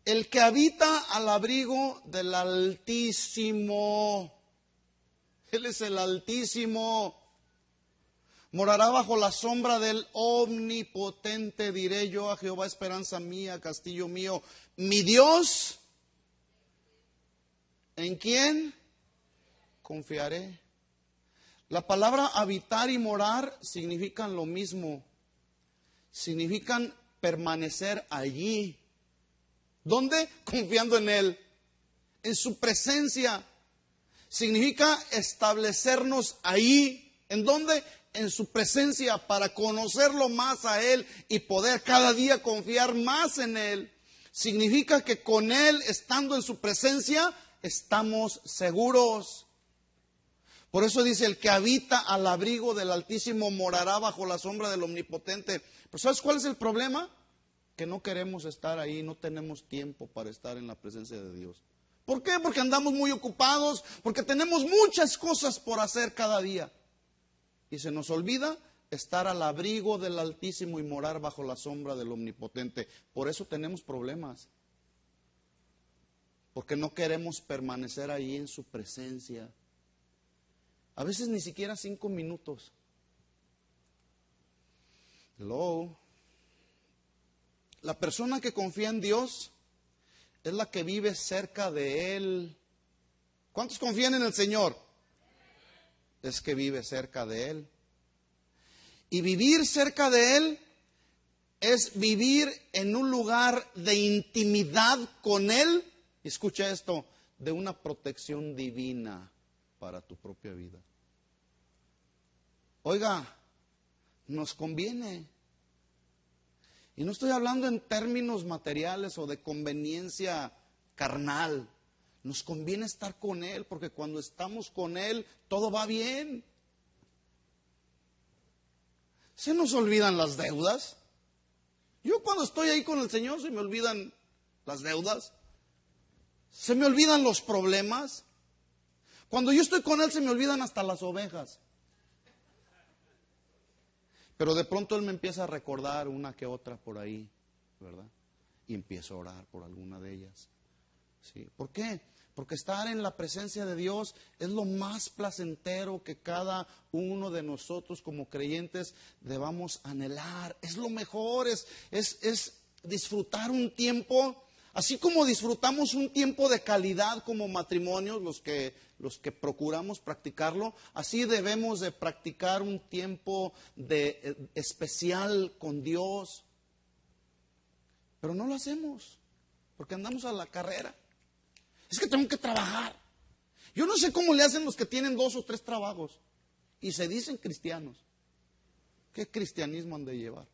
El que habita al abrigo del Altísimo, Él es el Altísimo, morará bajo la sombra del Omnipotente. Diré yo a Jehová, esperanza mía, castillo mío, mi Dios, ¿en quién confiaré? La palabra habitar y morar significan lo mismo, significan permanecer allí. ¿Dónde? Confiando en Él, en su presencia. Significa establecernos ahí. ¿En dónde? En su presencia, para conocerlo más a Él y poder cada día confiar más en Él. Significa que con Él, estando en su presencia, estamos seguros. Por eso dice, el que habita al abrigo del Altísimo morará bajo la sombra del Omnipotente. Pero ¿sabes cuál es el problema? Que no queremos estar ahí, no tenemos tiempo para estar en la presencia de Dios. ¿Por qué? Porque andamos muy ocupados, porque tenemos muchas cosas por hacer cada día. Y se nos olvida estar al abrigo del Altísimo y morar bajo la sombra del Omnipotente. Por eso tenemos problemas. Porque no queremos permanecer ahí en su presencia. A veces ni siquiera 5 minutos. Hello. La persona que confía en Dios es la que vive cerca de Él. ¿Cuántos confían en el Señor? Es que vive cerca de Él. Y vivir cerca de Él es vivir en un lugar de intimidad con Él. Escucha esto, de una protección divina para tu propia vida. Oiga, nos conviene. Y no estoy hablando en términos materiales o de conveniencia carnal. Nos conviene estar con Él, porque cuando estamos con Él, todo va bien. ¿Se nos olvidan las deudas? Yo cuando estoy ahí con el Señor, se me olvidan las deudas. Se me olvidan los problemas. Cuando yo estoy con Él, se me olvidan hasta las ovejas. Pero de pronto Él me empieza a recordar una que otra por ahí, ¿verdad? Y empiezo a orar por alguna de ellas. ¿Sí? ¿Por qué? Porque estar en la presencia de Dios es lo más placentero que cada uno de nosotros como creyentes debamos anhelar. Es lo mejor, es disfrutar un tiempo, así como disfrutamos un tiempo de calidad como matrimonios, los que procuramos practicarlo, así debemos de practicar un tiempo especial con Dios. Pero no lo hacemos, porque andamos a la carrera. Es que tengo que trabajar. Yo no sé cómo le hacen los que tienen 2 o 3 trabajos y se dicen cristianos. ¿Qué cristianismo han de llevar?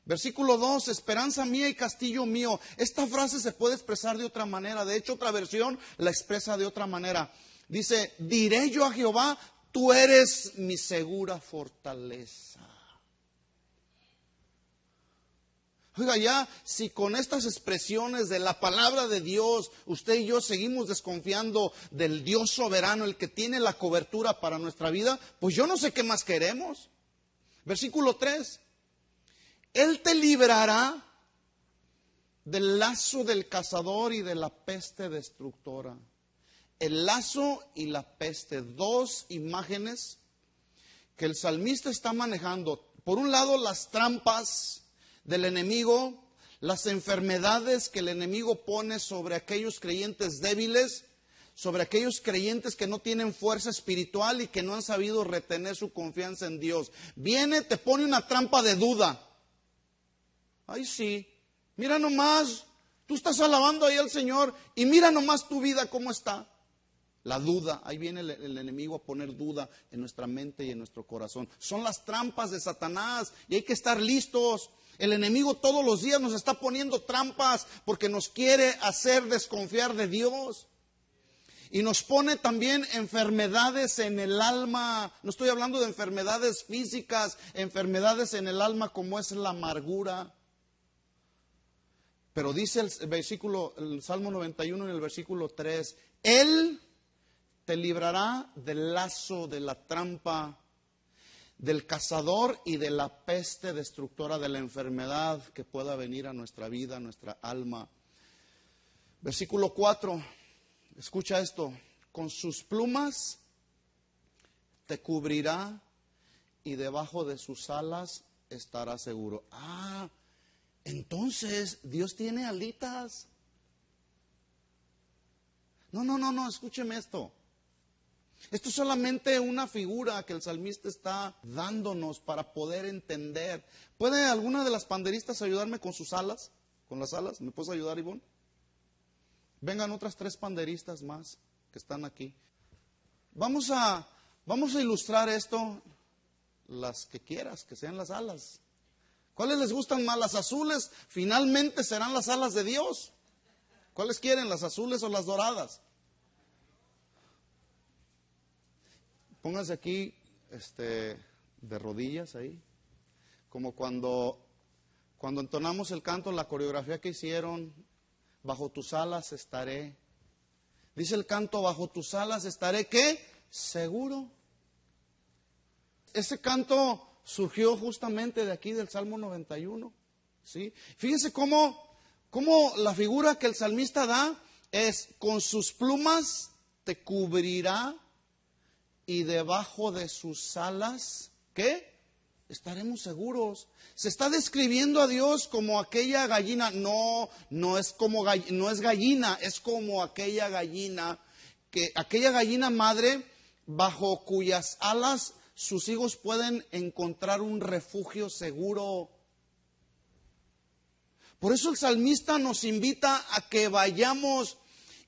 Versículo 2, esperanza mía y castillo mío. Esta frase se puede expresar de otra manera. De hecho, otra versión la expresa de otra manera. Dice, diré yo a Jehová, tú eres mi segura fortaleza. Oiga, ya si con estas expresiones de la palabra de Dios, usted y yo seguimos desconfiando del Dios soberano, el que tiene la cobertura para nuestra vida, pues yo no sé qué más queremos. Versículo 3. Él te librará del lazo del cazador y de la peste destructora. El lazo y la peste, 2 imágenes que el salmista está manejando. Por un lado, las trampas del enemigo, las enfermedades que el enemigo pone sobre aquellos creyentes débiles, sobre aquellos creyentes que no tienen fuerza espiritual y que no han sabido retener su confianza en Dios. Viene, te pone una trampa de duda. Ay, sí, mira nomás, tú estás alabando ahí al Señor y mira nomás tu vida cómo está. La duda, ahí viene el enemigo a poner duda en nuestra mente y en nuestro corazón. Son las trampas de Satanás y hay que estar listos. El enemigo todos los días nos está poniendo trampas porque nos quiere hacer desconfiar de Dios. Y nos pone también enfermedades en el alma. No estoy hablando de enfermedades físicas, enfermedades en el alma como es la amargura. Pero dice el Salmo 91 en el versículo 3, Él te librará del lazo, de la trampa, del cazador y de la peste destructora, de la enfermedad que pueda venir a nuestra vida, a nuestra alma. Versículo 4, escucha esto, con sus plumas te cubrirá y debajo de sus alas estarás seguro. Entonces Dios tiene alitas. No, escúcheme esto. Esto es solamente una figura que el salmista está dándonos para poder entender. ¿Puede alguna de las panderistas ayudarme con sus alas? ¿Con las alas? ¿Me puedes ayudar, Ivonne? Vengan otras 3 panderistas más que están aquí. Vamos a ilustrar esto, las que quieras, que sean las alas. ¿Cuáles les gustan más? Las azules finalmente serán las alas de Dios. ¿Cuáles quieren, las azules o las doradas? Pónganse aquí de rodillas ahí. Como cuando entonamos el canto, la coreografía que hicieron, bajo tus alas estaré. Dice el canto, bajo tus alas estaré, ¿qué? Seguro. Ese canto surgió justamente de aquí del Salmo 91. ¿Sí? Fíjense cómo la figura que el salmista da es, con sus plumas te cubrirá y debajo de sus alas, ¿qué? Estaremos seguros. Se está describiendo a Dios como aquella gallina. No es gallina, es como aquella gallina madre bajo cuyas alas sus hijos pueden encontrar un refugio seguro. Por eso el salmista nos invita a que vayamos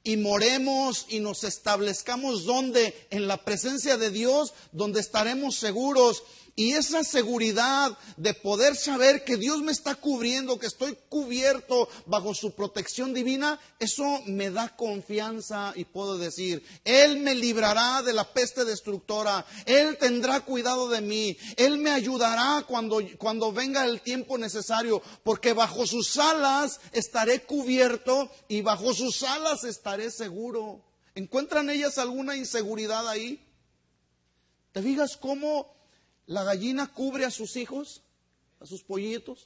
y moremos y nos establezcamos donde, en la presencia de Dios, donde estaremos seguros. Y esa seguridad de poder saber que Dios me está cubriendo, que estoy cubierto bajo su protección divina, eso me da confianza y puedo decir, Él me librará de la peste destructora, Él tendrá cuidado de mí, Él me ayudará cuando venga el tiempo necesario, porque bajo sus alas estaré cubierto y bajo sus alas estaré seguro. ¿Encuentran ellas alguna inseguridad ahí? ¿Te fijas cómo la gallina cubre a sus hijos, a sus pollitos?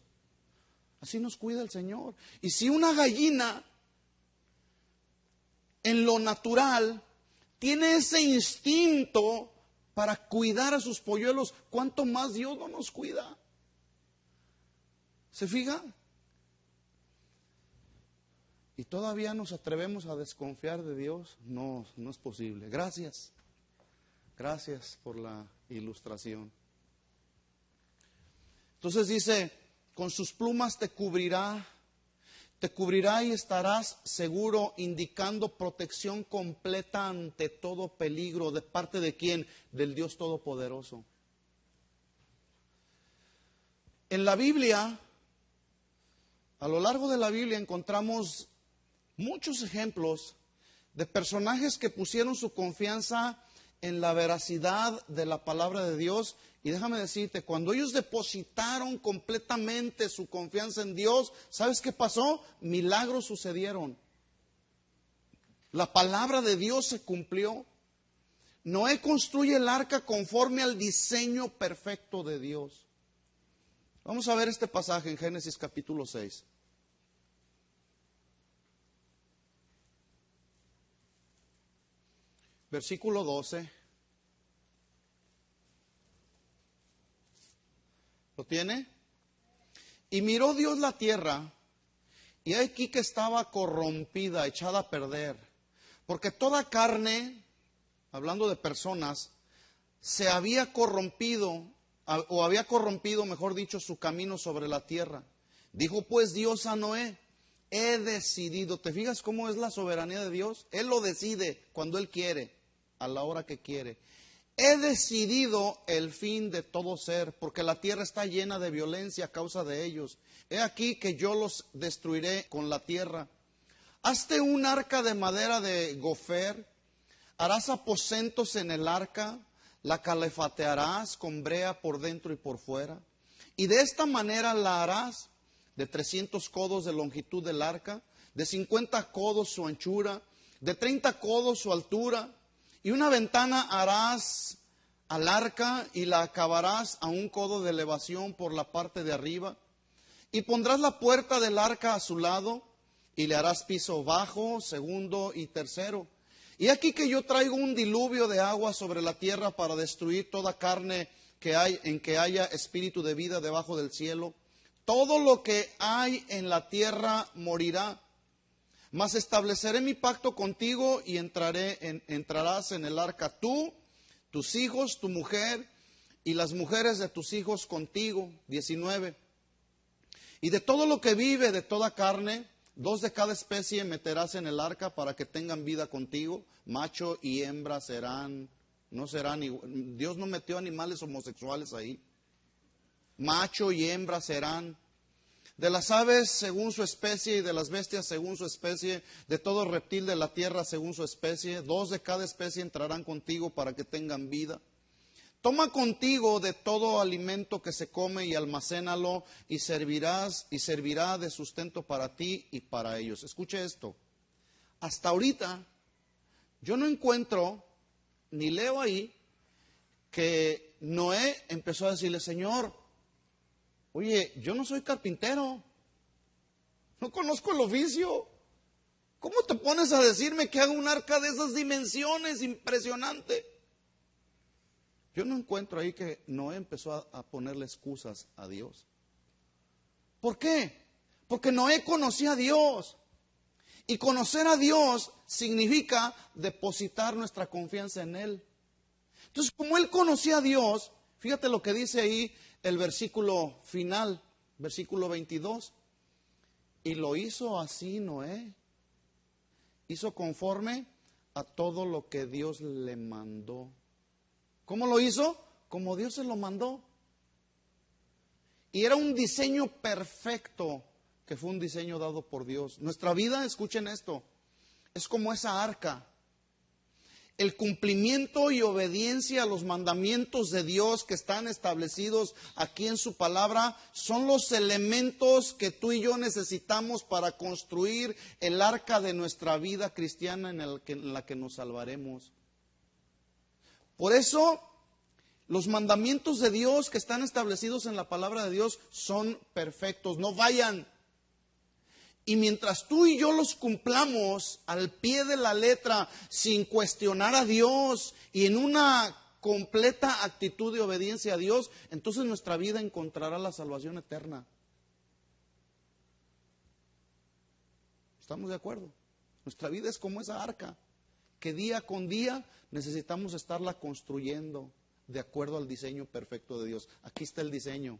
Así nos cuida el Señor. Y si una gallina en lo natural tiene ese instinto para cuidar a sus polluelos, ¿cuánto más Dios no nos cuida? ¿Se fija? Y todavía nos atrevemos a desconfiar de Dios. No es posible. Gracias por la ilustración. Entonces dice, con sus plumas te cubrirá. Te cubrirá y estarás seguro, indicando protección completa ante todo peligro. ¿De parte de quién? Del Dios Todopoderoso. En la Biblia, a lo largo de la Biblia encontramos muchos ejemplos de personajes que pusieron su confianza en la veracidad de la palabra de Dios. Y déjame decirte, cuando ellos depositaron completamente su confianza en Dios, ¿sabes qué pasó? Milagros sucedieron. La palabra de Dios se cumplió. Noé construye el arca conforme al diseño perfecto de Dios. Vamos a ver este pasaje en Génesis capítulo 6. Versículo 12. ¿Lo tiene? Y miró Dios la tierra, y aquí que estaba corrompida, echada a perder, porque toda carne, hablando de personas, se había corrompido, o había corrompido, mejor dicho, su camino sobre la tierra. Dijo pues Dios a Noé: he decidido. ¿Te fijas cómo es la soberanía de Dios? Él lo decide cuando Él quiere, a la hora que quiere. He decidido el fin de todo ser, porque la tierra está llena de violencia a causa de ellos. He aquí que yo los destruiré con la tierra. Hazte un arca de madera de gofer, harás aposentos en el arca, la calefatearás con brea por dentro y por fuera. Y de esta manera la harás de 300 codos de longitud del arca, de 50 codos su anchura, de 30 codos su altura. Y una ventana harás al arca y la acabarás a 1 codo de elevación por la parte de arriba. Y pondrás la puerta del arca a su lado y le harás piso bajo, segundo y tercero. Y aquí que yo traigo un diluvio de agua sobre la tierra para destruir toda carne que hay, en que haya espíritu de vida debajo del cielo. Todo lo que hay en la tierra morirá. Mas estableceré mi pacto contigo y entrarás en el arca tú, tus hijos, tu mujer y las mujeres de tus hijos contigo. 19. Y de todo lo que vive, de toda carne, 2 de cada especie meterás en el arca para que tengan vida contigo. Macho y hembra serán, no serán igual. Dios no metió animales homosexuales ahí. Macho y hembra serán. De las aves según su especie y de las bestias según su especie, de todo reptil de la tierra según su especie, 2 de cada especie entrarán contigo para que tengan vida. Toma contigo de todo alimento que se come y almacénalo y servirá de sustento para ti y para ellos. Escuche esto. Hasta ahorita yo no encuentro ni leo ahí que Noé empezó a decirle: Señor, oye, yo no soy carpintero, no conozco el oficio. ¿Cómo te pones a decirme que haga un arca de esas dimensiones? Impresionante. Yo no encuentro ahí que Noé empezó a ponerle excusas a Dios. ¿Por qué? Porque Noé conocía a Dios. Y conocer a Dios significa depositar nuestra confianza en Él. Entonces, como él conocía a Dios, fíjate lo que dice ahí el versículo final, versículo 22. Y lo hizo así Noé. Hizo conforme a todo lo que Dios le mandó. ¿Cómo lo hizo? Como Dios se lo mandó. Y era un diseño perfecto, que fue un diseño dado por Dios. Nuestra vida, escuchen esto, es como esa arca. El cumplimiento y obediencia a los mandamientos de Dios que están establecidos aquí en su palabra son los elementos que tú y yo necesitamos para construir el arca de nuestra vida cristiana en la que nos salvaremos. Por eso, los mandamientos de Dios que están establecidos en la palabra de Dios son perfectos, no fallan. Y mientras tú y yo los cumplamos al pie de la letra, sin cuestionar a Dios y en una completa actitud de obediencia a Dios, entonces nuestra vida encontrará la salvación eterna. ¿Estamos de acuerdo? Nuestra vida es como esa arca, que día con día necesitamos estarla construyendo de acuerdo al diseño perfecto de Dios. Aquí está el diseño.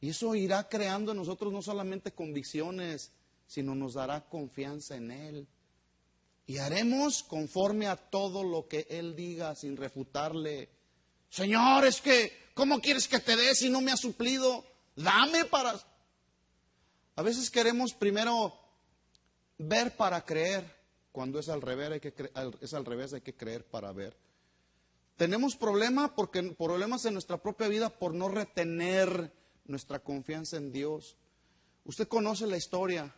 Y eso irá creando en nosotros no solamente convicciones, sino nos dará confianza en Él. Y haremos conforme a todo lo que Él diga, sin refutarle. Señor, es que, ¿cómo quieres que te dé si no me has suplido? Dame para... A veces queremos primero ver para creer, cuando es al revés, hay que creer para ver. Tenemos problemas en nuestra propia vida por no retener nuestra confianza en Dios. Usted conoce la historia.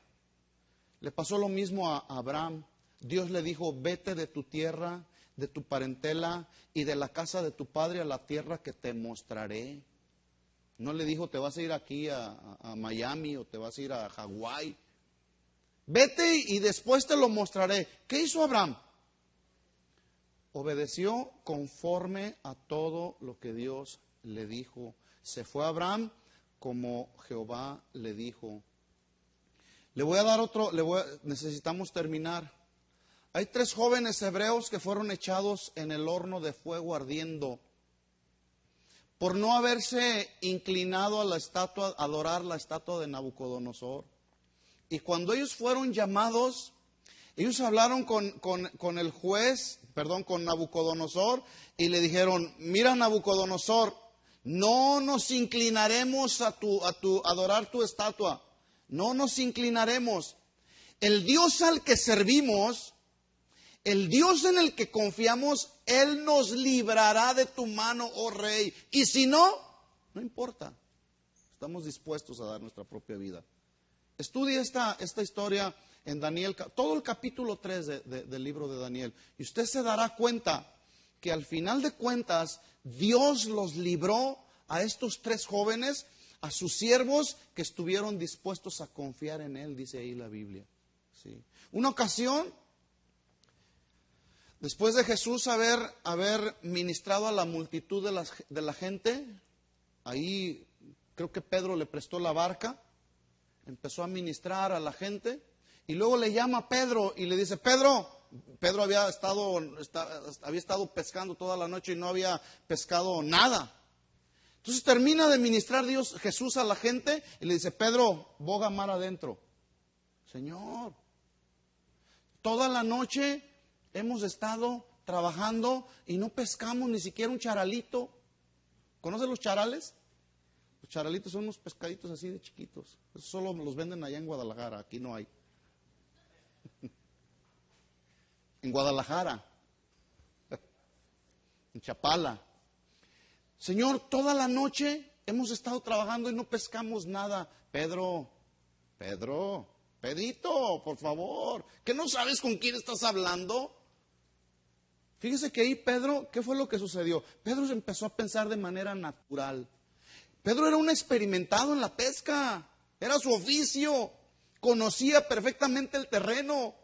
Le pasó lo mismo a Abraham. Dios le dijo, vete de tu tierra, de tu parentela y de la casa de tu padre a la tierra que te mostraré. No le dijo, te vas a ir aquí a Miami o te vas a ir a Hawái. Vete y después te lo mostraré. ¿Qué hizo Abraham? Obedeció conforme a todo lo que Dios le dijo. Se fue Abraham como Jehová le dijo. Le voy a dar necesitamos terminar. Hay 3 jóvenes hebreos que fueron echados en el horno de fuego ardiendo por no haberse inclinado a la estatua, adorar la estatua de Nabucodonosor. Y cuando ellos fueron llamados, ellos hablaron con el juez, con Nabucodonosor, y le dijeron, mira Nabucodonosor, no nos inclinaremos a adorar tu estatua, no nos inclinaremos. El Dios al que servimos, el Dios en el que confiamos, Él nos librará de tu mano, oh rey. Y si no, no importa. Estamos dispuestos a dar nuestra propia vida. Estudie esta historia en Daniel, todo el capítulo 3 del libro de Daniel. Y usted se dará cuenta que al final de cuentas, Dios los libró a estos 3 jóvenes, a sus siervos que estuvieron dispuestos a confiar en Él, dice ahí la Biblia. ¿Sí? Una ocasión, después de Jesús haber ministrado a la multitud de la gente, ahí creo que Pedro le prestó la barca, empezó a ministrar a la gente, y luego le llama a Pedro y le dice, Pedro había estado pescando toda la noche y no había pescado nada. Entonces termina de ministrar Jesús a la gente y le dice, Pedro, boga mar adentro. Señor, toda la noche hemos estado trabajando y no pescamos ni siquiera un charalito. ¿Conocen los charales? Los charalitos son unos pescaditos así de chiquitos. Eso solo los venden allá en Guadalajara, aquí no hay. En Guadalajara, en Chapala. Señor, toda la noche hemos estado trabajando y no pescamos nada. Pedrito, por favor, ¿que no sabes con quién estás hablando? Fíjese que ahí Pedro, ¿qué fue lo que sucedió? Pedro empezó a pensar de manera natural. Pedro era un experimentado en la pesca, era su oficio, conocía perfectamente el terreno.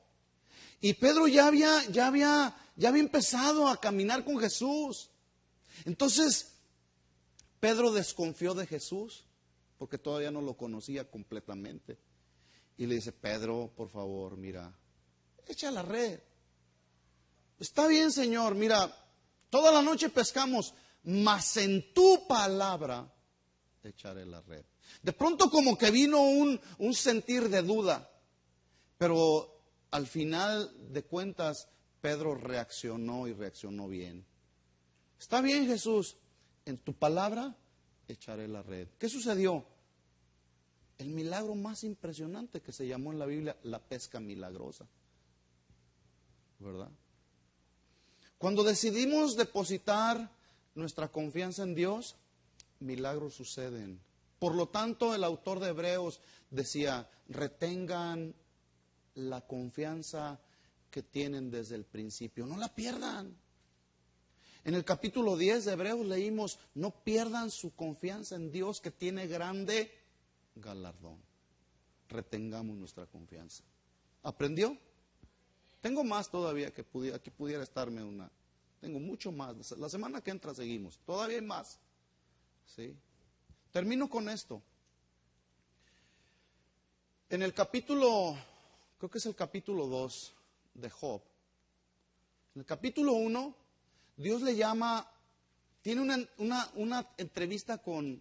Y Pedro ya había empezado a caminar con Jesús. Entonces, Pedro desconfió de Jesús porque todavía no lo conocía completamente. Y le dice, Pedro, por favor, mira, echa la red. Está bien, Señor, mira, toda la noche pescamos, mas en tu palabra echaré la red. De pronto como que vino un sentir de duda, pero al final de cuentas Pedro reaccionó y reaccionó bien. Está bien, Jesús, en tu palabra echaré la red. ¿Qué sucedió? El milagro más impresionante que se llamó en la Biblia la pesca milagrosa, ¿verdad? Cuando decidimos depositar nuestra confianza en Dios, milagros suceden. Por lo tanto, el autor de Hebreos decía, retengan la confianza que tienen desde el principio, no la pierdan. En el capítulo 10 de Hebreos leímos, no pierdan su confianza en Dios que tiene grande galardón. Retengamos nuestra confianza. ¿Aprendió? Tengo más todavía que aquí pudiera estarme una. Tengo mucho más. La semana que entra seguimos. Todavía hay más. ¿Sí? Termino con esto. En el capítulo, creo que es el capítulo 2 de Job. En el capítulo 1, Dios le llama, tiene una entrevista con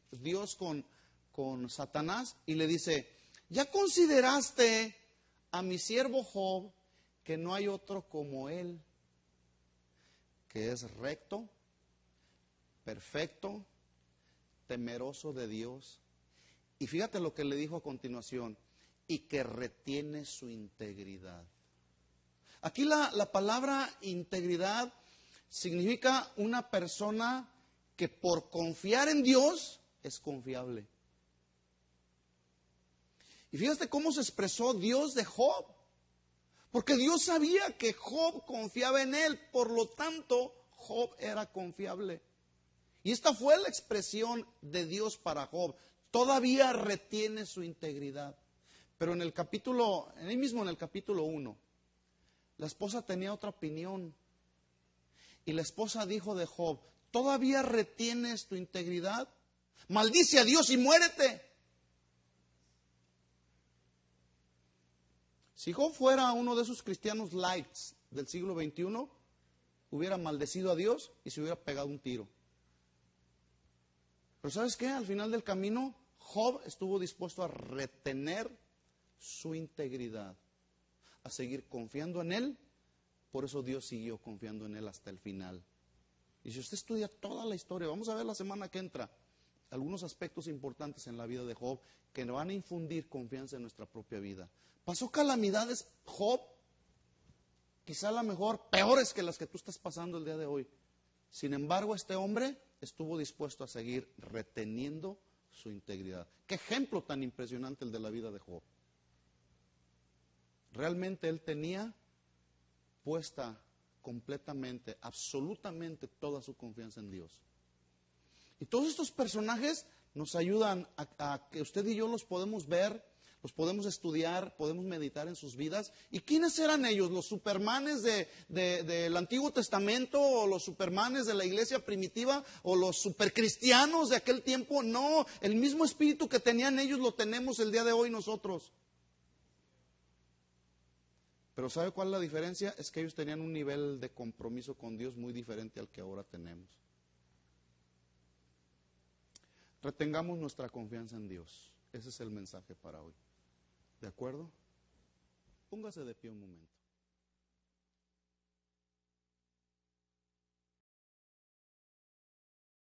Dios, con Satanás, y le dice, ¿Ya consideraste a mi siervo Job, que no hay otro como él, que es recto, perfecto, temeroso de Dios? Y fíjate lo que le dijo a continuación, y que retiene su integridad. Aquí la palabra integridad significa una persona que por confiar en Dios es confiable. Y fíjate cómo se expresó Dios de Job, porque Dios sabía que Job confiaba en él, por lo tanto Job era confiable. Y esta fue la expresión de Dios para Job, todavía retiene su integridad. Pero ahí mismo en el capítulo 1, la esposa tenía otra opinión. Y la esposa dijo de Job, ¿todavía retienes tu integridad? Maldice a Dios y muérete. Si Job fuera uno de esos cristianos lights del siglo XXI, hubiera maldecido a Dios y se hubiera pegado un tiro. Pero ¿sabes qué? Al final del camino, Job estuvo dispuesto a retener su integridad, a seguir confiando en él. Por eso Dios siguió confiando en él hasta el final. Y si usted estudia toda la historia, vamos a ver la semana que entra algunos aspectos importantes en la vida de Job que nos van a infundir confianza en nuestra propia vida. Pasó calamidades Job, quizá a lo mejor peores que las que tú estás pasando el día de hoy. Sin embargo, este hombre estuvo dispuesto a seguir reteniendo su integridad. Qué ejemplo tan impresionante el de la vida de Job. Realmente él tenía puesta completamente, absolutamente toda su confianza en Dios. Y todos estos personajes nos ayudan a que usted y yo los podemos ver, los podemos estudiar, podemos meditar en sus vidas. ¿Y quiénes eran ellos? ¿Los supermanes del Antiguo Testamento o los supermanes de la iglesia primitiva o los supercristianos de aquel tiempo? No, el mismo espíritu que tenían ellos lo tenemos el día de hoy nosotros. Pero ¿sabe cuál es la diferencia? Es que ellos tenían un nivel de compromiso con Dios muy diferente al que ahora tenemos. Retengamos nuestra confianza en Dios. Ese es el mensaje para hoy. ¿De acuerdo? Póngase de pie un momento.